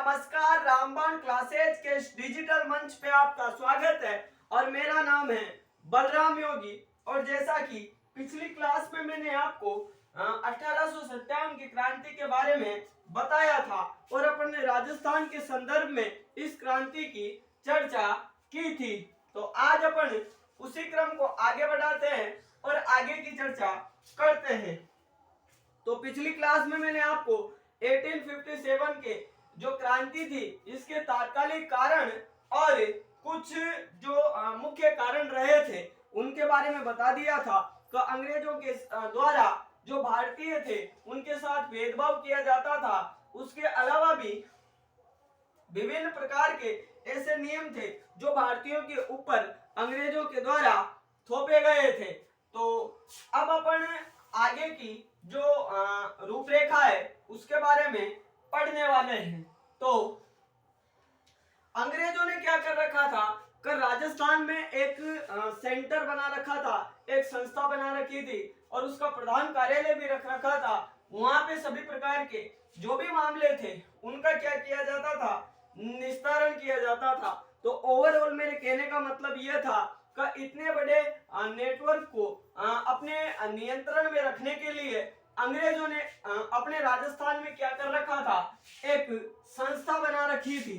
नमस्कार, रामबाण क्लासेज के इस डिजिटल मंच पे आपका स्वागत है और मेरा नाम है बलराम योगी। और जैसा कि पिछली क्लास में मैंने आपको 1857 की क्रांति के बारे में बताया था और अपन ने राजस्थान के संदर्भ में इस क्रांति की चर्चा की थी, तो आज अपन उसी क्रम को आगे बढ़ाते हैं और आगे की चर्चा करते हैं। तो पिछली क्लास में मैंने आपको 1857 के जो क्रांति थी इसके तात्कालिक कारण और कुछ जो मुख्य कारण रहे थे उनके बारे में बता दिया था कि अंग्रेजों के द्वारा जो भारतीय थे उनके साथ भेदभाव किया जाता था। उसके अलावा भी विभिन्न प्रकार के ऐसे नियम थे जो भारतीयों के ऊपर अंग्रेजों के द्वारा थोपे गए थे। तो अब अपन आगे की जो रूपरेखा है उसके बारे में पढ़ने वाले हैं। तो अंग्रेजों ने क्या कर रखा था कि राजस्थान में एक सेंटर बना रखा था, एक संस्था बना रखी थी और उसका प्रधान कार्यालय भी रख रखा था। वहां पे सभी प्रकार के जो भी मामले थे उनका क्या किया जाता था, निस्तारण किया जाता था। तो ओवरऑल मेरे कहने का मतलब यह था कि इतने बड़े नेटवर्क को अपने नियंत्रण में रखने के लिए अंग्रेजों ने अपने राजस्थान में क्या कर रखा था, एक संस्था बना रखी थी।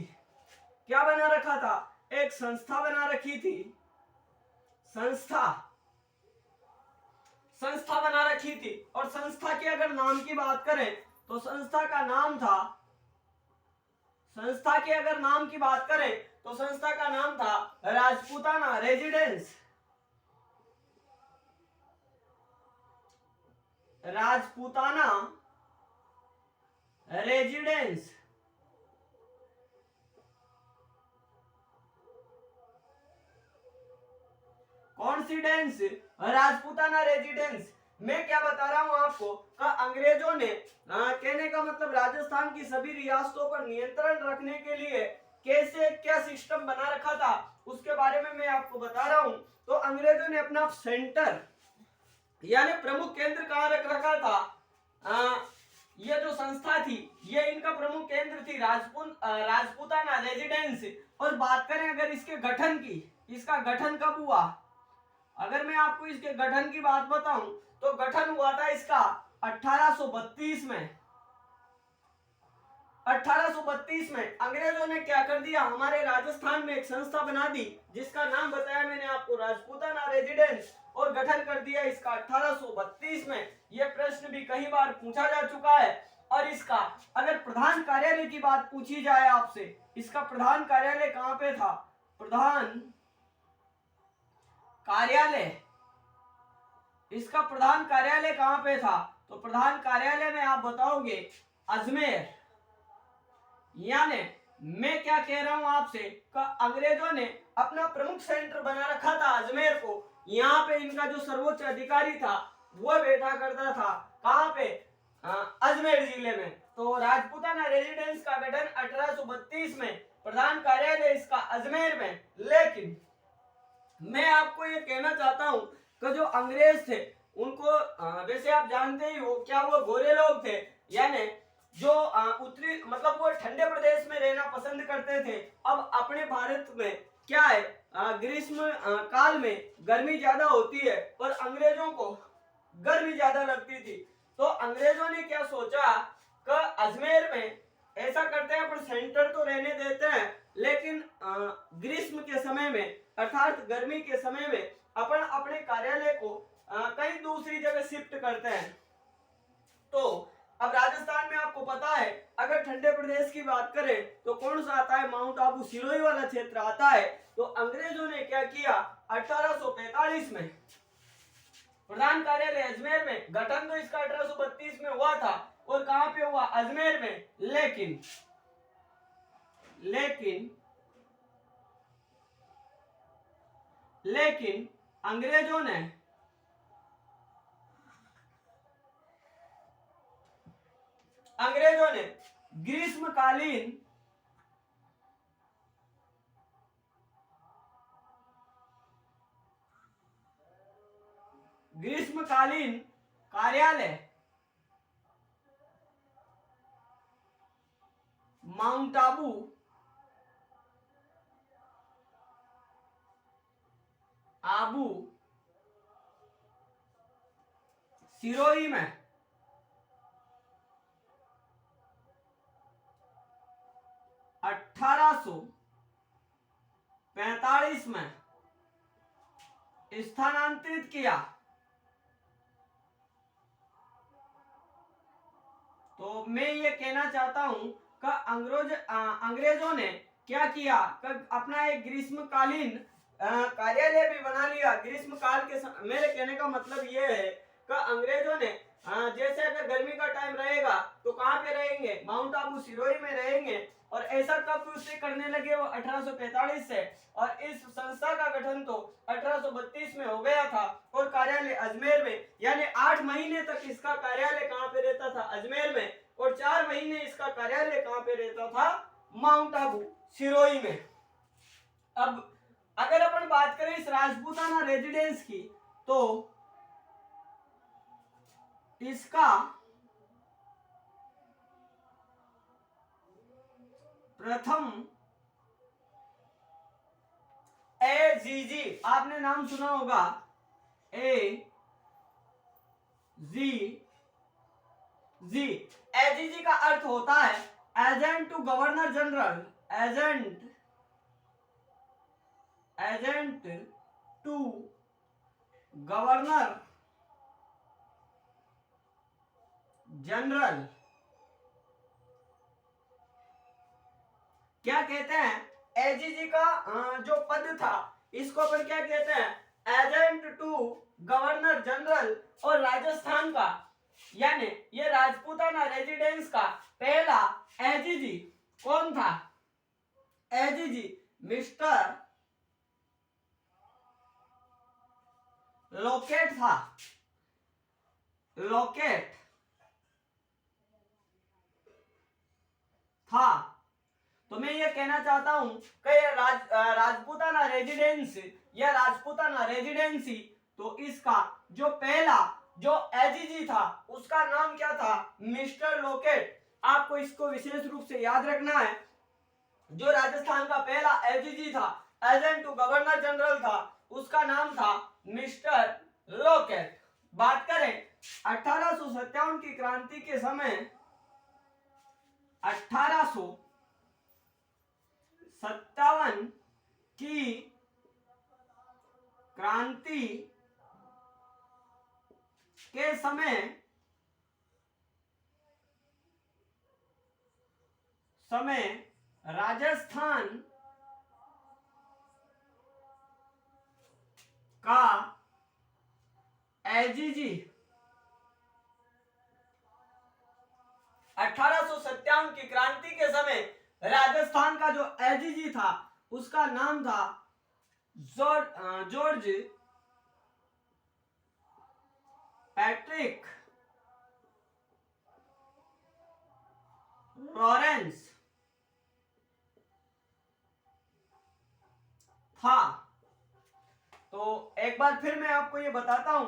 क्या बना रखा था? एक संस्था बना रखी थी। संस्था बना रखी थी और संस्था के अगर नाम की बात करें तो संस्था का नाम था, संस्था के अगर नाम की बात करें तो संस्था का नाम था Rajputana residence. Rajputana residence. Coincidence, Rajputana residence. मैं क्या बता रहा हूं आपको कि अंग्रेजों ने कहने का मतलब राजस्थान की सभी रियासतों पर नियंत्रण रखने के लिए कैसे क्या सिस्टम बना रखा था उसके बारे में मैं आपको बता रहा हूं। तो अंग्रेजों ने अपना सेंटर यानी प्रमुख केंद्र कहां रख रखा था? यह जो संस्था थी ये इनका प्रमुख केंद्र थी राजपूताना रेजिडेंस। और बात करें अगर इसके गठन की, इसका गठन कब हुआ? अगर मैं आपको इसके गठन की बात बताऊं तो गठन हुआ था इसका 1832 में। 1832 में अंग्रेजों ने क्या कर दिया, हमारे राजस्थान में एक संस्था बना दी जिसका नाम बताया मैंने आपको राजपूताना रेजिडेंस और गठन कर दिया इसका 1832 में। यह प्रश्न भी कई बार पूछा जा चुका है। और इसका अगर प्रधान कार्यालय की बात पूछी जाए आपसे, इसका प्रधान कार्यालय कहां पे था? प्रधान कार्यालय, इसका प्रधान कार्यालय कहां पे था? तो प्रधान कार्यालय में आप बताओगे अजमेर। यानी मैं क्या कह रहा हूं आपसे कि अंग्रेजों ने अपना प्रमुख सेंटर बना रखा था अजमेर को। यहाँ पे इनका जो सर्वोच्च अधिकारी था वह बैठा करता था कहां पे? अजमेर जिले में। तो राजपूताना रेजिडेंस का गठन 1832 में, प्रधान कार्यालय इसका अजमेर में। लेकिन मैं आपको ये कहना चाहता हूं कि जो अंग्रेज थे उनको वैसे आप जानते ही हो क्या वो गोरे लोग थे, यानी जो उत्तरी मतलब वो ठंडे प्रदेश में रहना पसंद करते थे। अब अपने भारत में क्या है, ग्रीष्म काल में गर्मी ज्यादा होती है और अंग्रेजों को गर्मी ज्यादा लगती थी। तो अंग्रेजों ने क्या सोचा कि अजमेर में ऐसा करते हैं अपन सेंटर तो रहने देते हैं लेकिन ग्रीष्म के समय में अर्थात गर्मी के समय में अपन अपने कार्यालय को कहीं दूसरी जगह शिफ्ट करते हैं। तो अब राजस्थान में आपको पता है अगर ठंडे प्रदेश की बात करें तो कौन सा आता है? माउंट आबू सिरोही वाला क्षेत्र आता है। तो अंग्रेजों ने क्या किया, 1845 में प्रधान कार्यालय अजमेर में, गठन तो इसका 1832 में हुआ था और कहां पे हुआ? अजमेर में। लेकिन अंग्रेजों ने ग्रीष्मकालीन कार्यालय माउंट आबू सिरोही में 1845 में स्थानांतरित किया। तो मैं ये कहना चाहता हूं कि अंग्रेजों ने क्या किया कि अपना एक ग्रीष्मकालीन कार्यालय भी बना लिया। ग्रीष्मकाल के मेरे कहने का मतलब ये है कि अंग्रेजों ने जैसे अगर गर्मी का टाइम रहेगा तो कहाँ पे रहेंगे, माउंट आबू सिरोही में रहेंगे। और ऐसा कब से करने लगे वो 1845 से, और इस संस्था का गठन तो 1832 में हो गया था और कार्यालय अजमेर में, यानी 8 महीने तक इसका कार्यालय कहाँ पे रहता था, अजमेर में, और 4 महीने इसका कार्यालय कहाँ पे रहता था, माउंट आबू सिरोही में। अब अगर अपन बात करें इस राजपूताना रेजिडेंस की, तो इसका प्रथम एजीजी, आपने नाम सुना होगा, एजीजी का अर्थ होता है agent to governor general, agent to governor general. क्या कहते हैं, एजीजी का जो पद था इसको अपन क्या कहते हैं, एजेंट टू गवर्नर जनरल। और राजस्थान का यानी ये राजपूताना रेजिडेंस का पहला एजीजी कौन था, एजीजी मिस्टर लॉकेट था, लॉकेट था। तो मैं ये कहना चाहता हूं कि राजपूताना रेजिडेंस या राजपूताना रेजिडेंसी, तो इसका जो पहला जो एजीजी था उसका नाम क्या था, मिस्टर लॉकेट। आपको इसको विशेष रूप से याद रखना है। जो राजस्थान का पहला एजीजी था, एजेंट टू गवर्नर जनरल था, उसका नाम था मिस्टर लॉकेट। बात करें 1857 की क्रांति के समय, 1857 की क्रांति के समय राजस्थान का एजीजी 1857 की क्रांति के समय राजस्थान का जो एजीजी था उसका नाम था जॉर्ज पैट्रिक लॉरेंस था। तो एक बार फिर मैं आपको ये बताता हूं।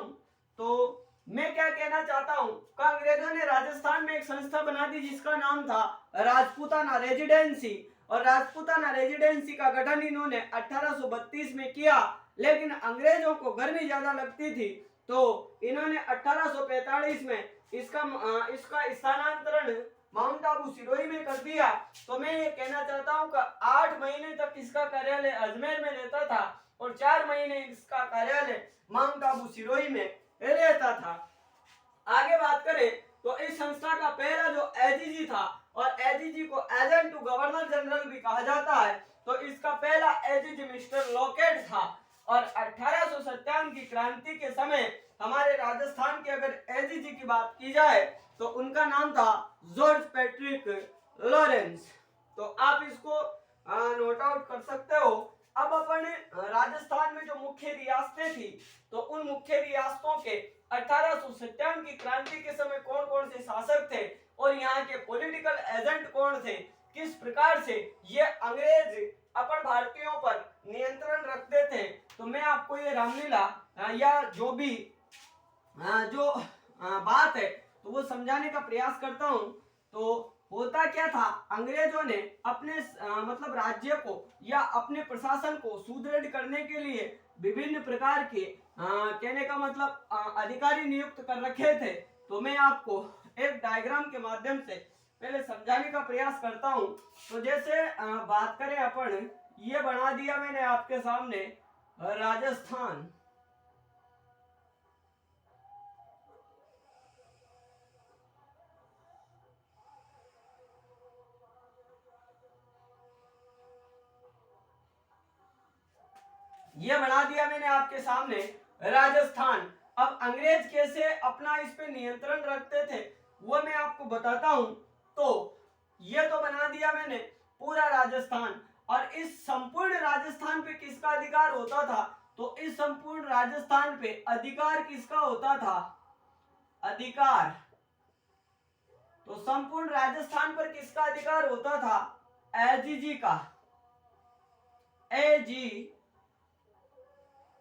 तो मैं क्या कहना चाहता हूं कि अंग्रेजों ने राजस्थान में एक संस्था बना दी जिसका नाम था राजपूताना रेजिडेंसी, और राजपूताना रेजिडेंसी का गठन इन्होंने 1832 में किया। लेकिन अंग्रेजों को गर्मी ज्यादा लगती थी तो इन्होंने 1845 में इसका स्थानांतरण माउंट आबू सिरोही में कर दिया। तो मैं ये कहना चाहता हूं कि 8 महीने तक इसका कार्यालय अजमेर में रहता था और 4 महीने इसका कार्यालय माउंट आबू सिरोही में रहता था। आगे बात करें तो इस संस्था का पहला जो एजीजी था, और एजीजी को एजेंट टू गवर्नर जनरल भी कहा जाता है, तो इसका पहला एजीजी मिस्टर लॉकेट था। और 1857 की क्रांति के समय हमारे राजस्थान के अगर एजीजी की बात की जाए तो उनका नाम था जॉर्ज पैट्रिक लॉरेंस। तो आप इसको नोट आउट कर सकते हो। अब अपन राजस्थान में जो मुख्य रियासतें थी, तो उन मुख्य रियासतों के 1857 की क्रांति के समय कौन कौन से शासक थे और यहाँ के पॉलिटिकल एजेंट कौन थे, किस प्रकार से ये अंग्रेज अपन भारतीयों पर नियंत्रण रखते थे। तो मैं आपको ये रामलीला या जो भी बात है तो वो समझाने का प्रयास करता हूँ। तो होता क्या था, अंग्रेजों ने अपने मतलब राज्य को या अपने प्रशासन को सुदृढ़ करने के लिए विभिन्न प्रकार के कहने का मतलब अधिकारी नियुक्त कर रखे थे। तो मैं आपको एक डायग्राम के माध्यम से पहले समझाने का प्रयास करता हूं। तो जैसे बात करें अपन, ये बना दिया मैंने आपके सामने राजस्थान। ये बना दिया मैंने आपके सामने राजस्थान। अब अंग्रेज कैसे अपना इस पे नियंत्रण रखते थे वो मैं आपको बताता हूं। तो ये तो बना दिया मैंने पूरा राजस्थान, और इस संपूर्ण राजस्थान पे किसका अधिकार होता था, तो इस संपूर्ण राजस्थान पे अधिकार किसका होता था, अधिकार, तो संपूर्ण राजस्थान पर किसका अधिकार होता था, एजीजी का, एजी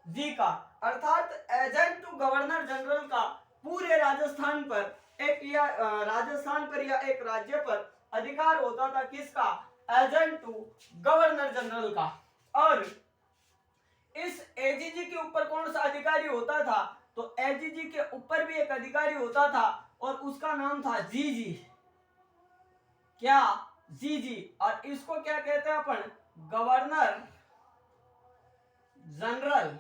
जी का, अर्थात एजेंट टू गवर्नर जनरल का पूरे राजस्थान पर एक या राजस्थान पर या एक राज्य पर अधिकार होता था, किसका, एजेंट टू गवर्नर जनरल का। और इस एजीजी के ऊपर कौन सा अधिकारी होता था, तो एजीजी के ऊपर भी एक अधिकारी होता था और उसका नाम था जीजी। क्या, जीजी। और इसको क्या कहते हैं अपन, गवर्नर जनरल।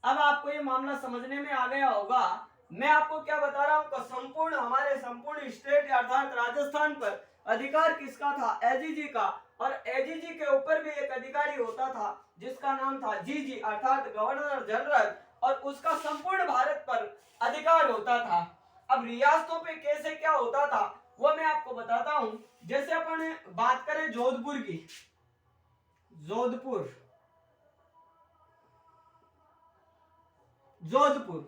अब आपको ये मामला समझने में आ गया होगा। मैं आपको क्या बता रहा हूं, संपूर्ण हमारे संपूर्ण स्टेट अर्थात राजस्थान पर अधिकार किसका था, एजीजी का, और एजीजी के ऊपर भी एक अधिकारी होता था जिसका नाम था जीजी अर्थात गवर्नर जनरल, और उसका संपूर्ण भारत पर अधिकार होता था। अब रियासतों पे कैसे क्या होता था वो मैं आपको बताता हूं। जैसे अपन बात करें जोधपुर की, जोधपुर, जोधपुर।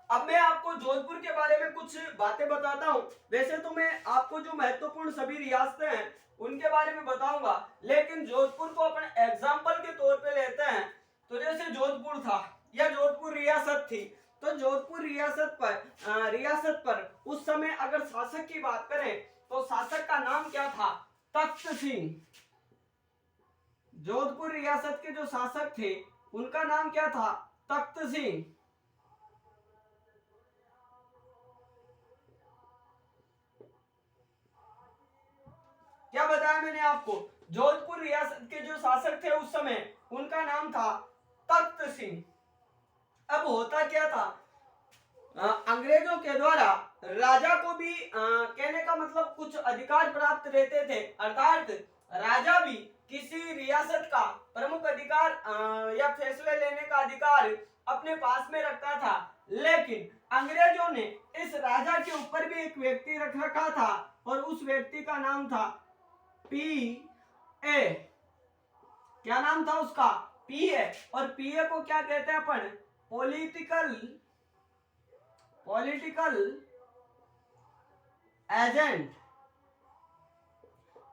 अब मैं आपको जोधपुर के बारे में कुछ बातें बताता हूं। वैसे तो मैं आपको जो महत्वपूर्ण सभी रियासतें हैं उनके बारे में बताऊंगा, लेकिन जोधपुर को अपन एग्जाम्पल के तौर पे लेते हैं। तो जैसे जोधपुर था या जोधपुर रियासत थी, तो जोधपुर रियासत पर उस समय अगर शासक की बात करें तो शासक का नाम क्या था, तख्त सिंह। जोधपुर रियासत के जो शासक थे उनका नाम क्या था, तख्त सिंह। क्या बताया मैंने आपको, जोधपुर रियासत के जो शासक थे उस समय उनका नाम था तख्त सिंह। अब होता क्या था, अंग्रेजों के द्वारा राजा को भी कहने का मतलब कुछ अधिकार प्राप्त रहते थे, अर्थात राजा भी किसी रियासत का प्रमुख अधिकार या फैसले लेने का अधिकार अपने पास में रखता था। लेकिन अंग्रेजों ने इस राजा के ऊपर भी एक व्यक्ति रख रखा था और उस व्यक्ति का नाम था पीए। क्या नाम था उसका, पीए। और पीए को क्या कहते हैं अपन, पॉलिटिकल एजेंट।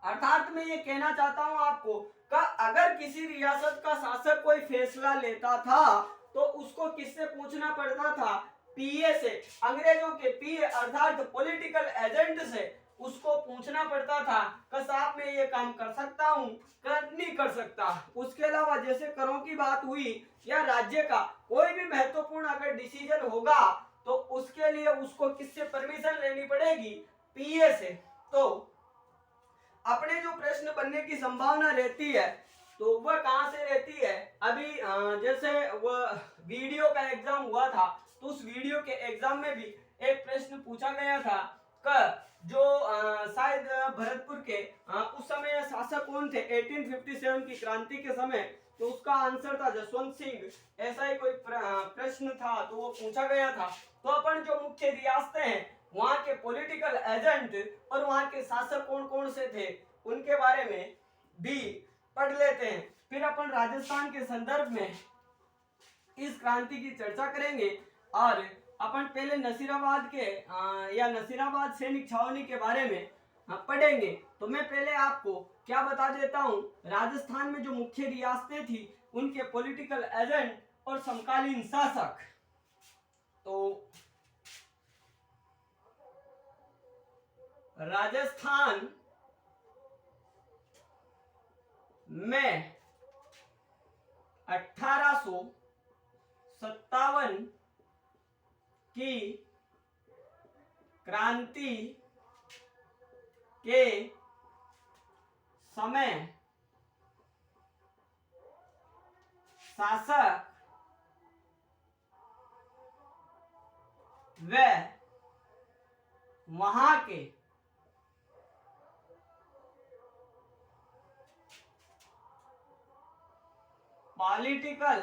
अर्थात मैं ये कहना चाहता हूं आपको कि अगर किसी रियासत का शासक कोई फैसला लेता था तो उसको किससे पूछना पड़ता था, पीए से। अंग्रेजों के पीए अर्थात पॉलिटिकल एजेंट से उसको पूछना पड़ता था कि साहब मैं ये काम कर सकता हूं, कर नहीं कर सकता। उसके अलावा जैसे करों की बात हुई या राज्य का कोई भी महत्वपूर्ण अगर डिसीजन होगा तो उसके लिए उसको किससे परमिशन लेनी पड़ेगी, पीए से। तो अपने जो प्रश्न बनने की संभावना रहती है तो वह कहां से रहती है, अभी जैसे वह वीडियो का एग्जाम हुआ था तो उस वीडियो के एग्जाम में भी एक प्रश्न पूछा गया था कि जो शायद भरतपुर के उस समय शासक कौन थे 1857 की क्रांति के समय, तो उसका आंसर था जसवंत सिंह। ऐसा ही कोई प्रश्न था तो वो पूछा गया था। तो अपन जो मुख्य रियासतें हैं वहां के पॉलिटिकल एजेंट और वहां के शासक कौन कौन से थे उनके बारे में भी पढ़ लेते हैं। फिर अपन राजस्थान के संदर्भ में इस क्रांति की चर्चा करेंगे और अपन पहले नसीराबाद के या नसीराबाद सैनिक छावनी के बारे में पढ़ेंगे। तो मैं पहले आपको क्या बता देता हूं, राजस्थान में जो मुख्य रियासतें थी उनके पॉलिटिकल एजेंट और समकालीन शासक। तो राजस्थान में 1857 की क्रांति के समय शासक व वहां के पॉलिटिकल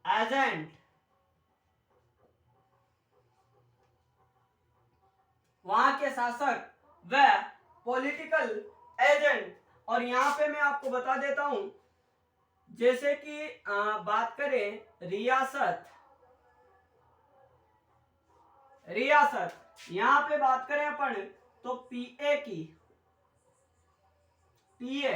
एजेंट वहां के शासक व पॉलिटिकल एजेंट। और यहां पे मैं आपको बता देता हूं, जैसे कि बात करें रियासत, यहां पे बात करें अपन तो पीए की, पीए,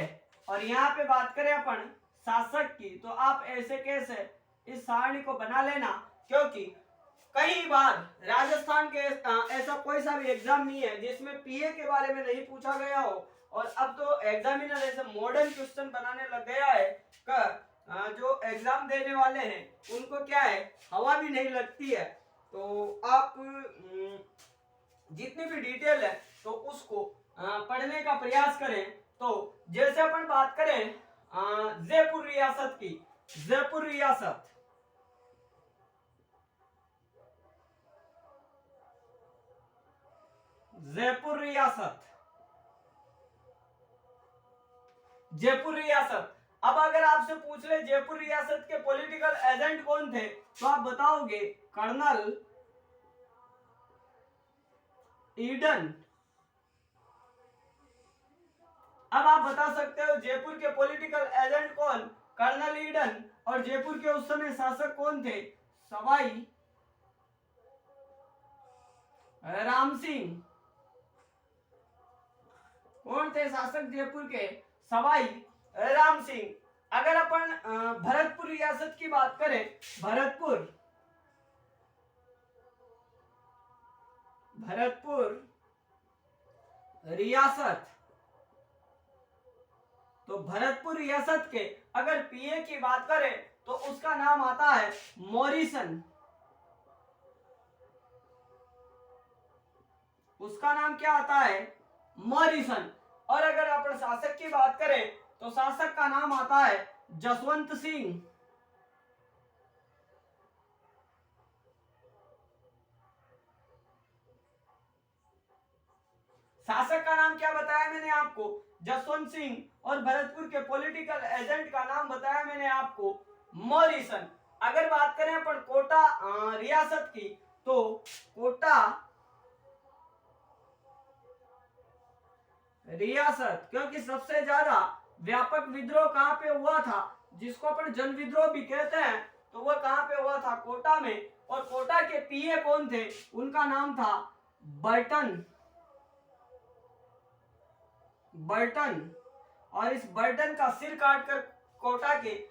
और यहां पे बात करें अपन शासक की, तो आप ऐसे कैसे इस सारणी को बना लेना, क्योंकि कई बार राजस्थान के ऐसा कोई सा भी एग्जाम नहीं है जिसमें पीए के बारे में नहीं पूछा गया हो। और अब तो एग्जामिनर ऐसे मॉडर्न क्वेश्चन बनाने लग गया है कि जो एग्जाम देने वाले हैं उनको क्या है, हवा भी नहीं लगती है। तो आप जितनी भी डिटेल है तो उसको पढ़ने का प्रयास करें। तो जैसे अपन बात करें जयपुर रियासत की, जयपुर रियासत, जयपुर रियासत, जयपुर रियासत। अब अगर आपसे पूछ ले जयपुर रियासत के पॉलिटिकल एजेंट कौन थे, तो आप बताओगे कर्नल ईडन। अब आप बता सकते हो जयपुर के पॉलिटिकल एजेंट कौन, कर्नल ईडन। और जयपुर के उस समय शासक कौन थे, सवाई राम सिंह। कौन थे शासक जयपुर के, सवाई राम सिंह। अगर अपन भरतपुर रियासत की बात करें, भरतपुर रियासत, तो भरतपुर रियासत के अगर पीए की बात करें तो उसका नाम आता है मॉरिसन, उसका नाम क्या आता है, मॉरिसन। और अगर अपन शासक की बात करें तो शासक का नाम आता है जसवंत सिंह, शासक का नाम क्या बताया मैंने आपको, जसवंत सिंह। और भरतपुर के पॉलिटिकल एजेंट का नाम बताया मैंने आपको, मॉरिसन। अगर बात करें अपन कोटा रियासत की, तो कोटा रियासत, क्योंकि सबसे ज्यादा व्यापक विद्रोह कहां पे हुआ था, जिसको अपन जन विद्रोह भी कहते हैं, तो वह कहां पे हुआ था, कोटा में। और कोटा के पीए कौन थे, उनका नाम था बर्टन, बर्टन। और इस बर्टन का सिर काटकर कोटा के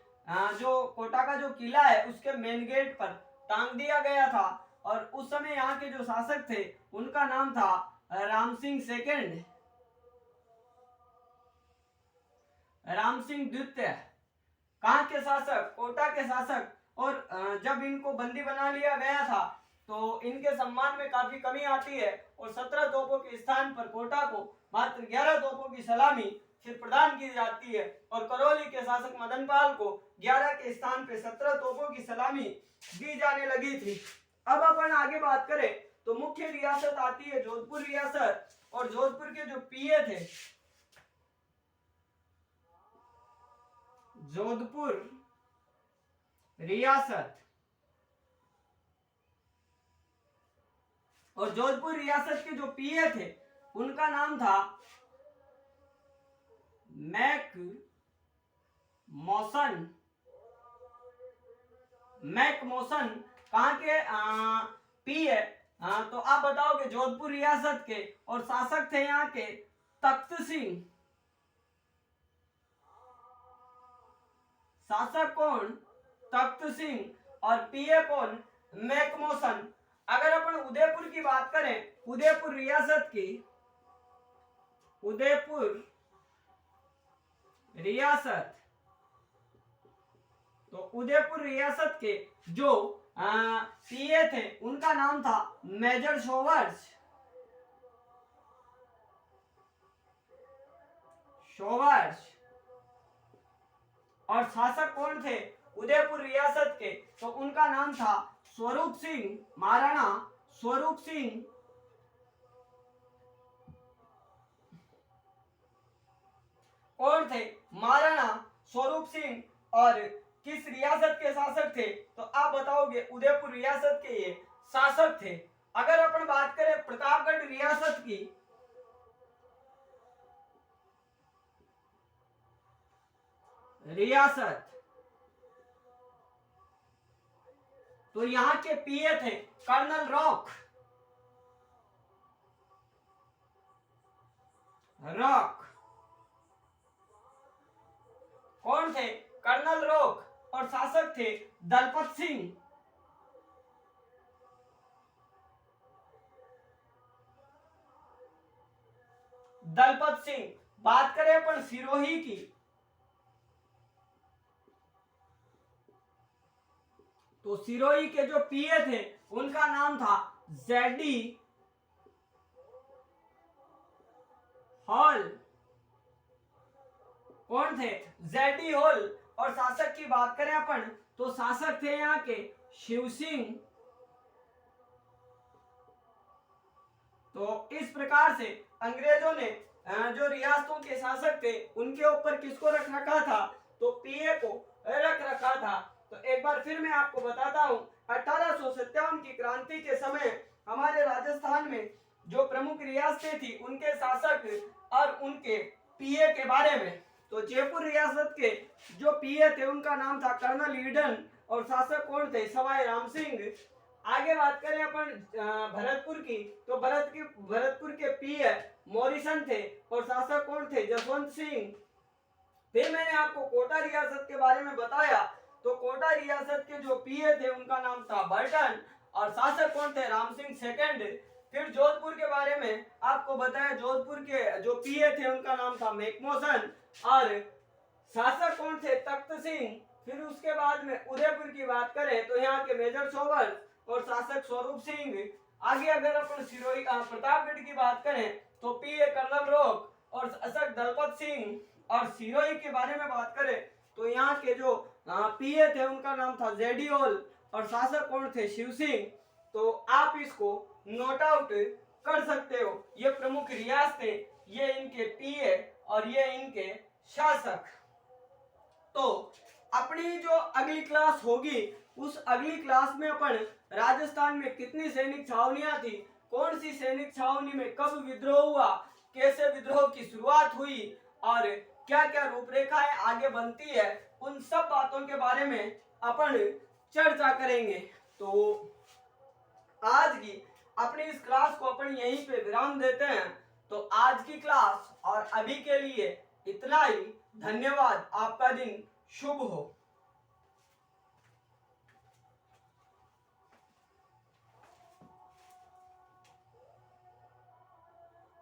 जो कोटा का जो किला है उसके मेन गेट पर टांग दिया गया था। और उस समय यहाँ के जो शासक थे उनका नाम था राम सिंह सेकंड, राम सिंह द्वितीय। कहाँ के शासक, कोटा के शासक। और जब इनको बंदी बना लिया गया था तो इनके सम्मान में काफी कमी आती है और 17 तोपों के स्थान पर कोटा को मात्र 11 तोपों की सलामी फिर प्रदान की जाती है। और करौली के शासक मदनपाल को 11 के स्थान पे 17 तोपों की सलामी दी जाने लगी थी। अब अपन आगे बात करें तो मुख्य रियासत आती है जोधपुर रियासत। और जोधपुर के जो पीए थे, जोधपुर रियासत, और जोधपुर रियासत के जो पीए थे उनका नाम था मैक मौसन, मैक मौसन। कहां के पीए, तो आप बताओगे जोधपुर रियासत के। और शासक थे यहाँ के तख्त सिंह, शासक कौन, तख्त सिंह। और पीए कौन, मैकमोहन। अगर अपन उदयपुर की बात करें, उदयपुर रियासत की, उदयपुर रियासत, तो उदयपुर रियासत के जो पीए थे उनका नाम था मेजर सोवर्स, और शासक कौन थे उदयपुर रियासत के, तो उनका नाम था स्वरूप सिंह, महाराणा स्वरूप सिंह। कौन थे, महाराणा स्वरूप सिंह। और किस रियासत के शासक थे, तो आप बताओगे उदयपुर रियासत के ये शासक थे। अगर अपन बात करें प्रतापगढ़ रियासत की, रियासत, तो यहां के पीए थे कर्नल रॉक, कौन थे, कर्नल रॉक। और शासक थे दलपत सिंह। दलपत सिंह। बात करें अपन सिरोही की, तो सिरोही के जो पीए थे उनका नाम था जेडी हॉल। कौन थे, जेडी हॉल। और शासक की बात करें अपन, तो शासक थे यहाँ के शिव सिंह। तो इस प्रकार से अंग्रेजों ने जो रियासतों के शासक थे उनके ऊपर किसको रख रखा था, तो पीए को रख रखा था। तो एक बार फिर मैं आपको बताता हूं, 1857 की क्रांति के समय हमारे राजस्थान में जो प्रमुख रियासतें थी उनके शासक और उनके पीए के बारे में। तो जयपुर रियासत के जो पीए थे उनका नाम था कर्नल ईडन, और शासक कौन थे, सवाई राम सिंह। आगे बात करें अपन भरतपुर की, तो भरतपुर के पीए मॉरिसन थे, और शासक कौन थे, जसवंत सिंह। फिर मैंने आपको कोटा रियासत के बारे में बताया, तो कोटा रियासत के जो पीए थे उनका नाम था बर्टन, और शासक कौन थे, राम सिंह सेकंड। फिर जोधपुर के बारे में आपको बताया, जोधपुर के जो पीए थे उनका नाम था मैकमोहन, और शासक कौन थे, तख्त सिंह। फिर उसके बाद में उदयपुर की बात करें तो यहाँ के मेजर सोवर और शासक स्वरूप सिंह। आगे अगर अपन सिरोही प्रतापगढ़ की बात करें तो पीए कर्नल रॉक और शासक दलपत सिंह। और सिरोही के बारे में बात करें तो यहाँ के जो पीए थे उनका नाम था जेडी हॉल, और शासक कौन थे, शिव सिंह। तो आप इसको नोट आउट कर सकते हो, ये प्रमुख रियासतें, ये इनके पीए और ये इनके शासक। तो अपनी जो अगली क्लास होगी उस अगली क्लास में अपन राजस्थान में कितनी सैनिक छावनियां थी, कौन सी सैनिक छावनी में कब विद्रोह हुआ, कैसे विद्रोह की शुरुआत हुई और क्या क्या रूपरेखाएं आगे बनती है, उन सब बातों के बारे में अपन चर्चा करेंगे। तो आज की अपनी इस क्लास को अपन यहीं पे विराम देते हैं। तो आज की क्लास और अभी के लिए इतना ही। धन्यवाद। आपका दिन शुभ हो।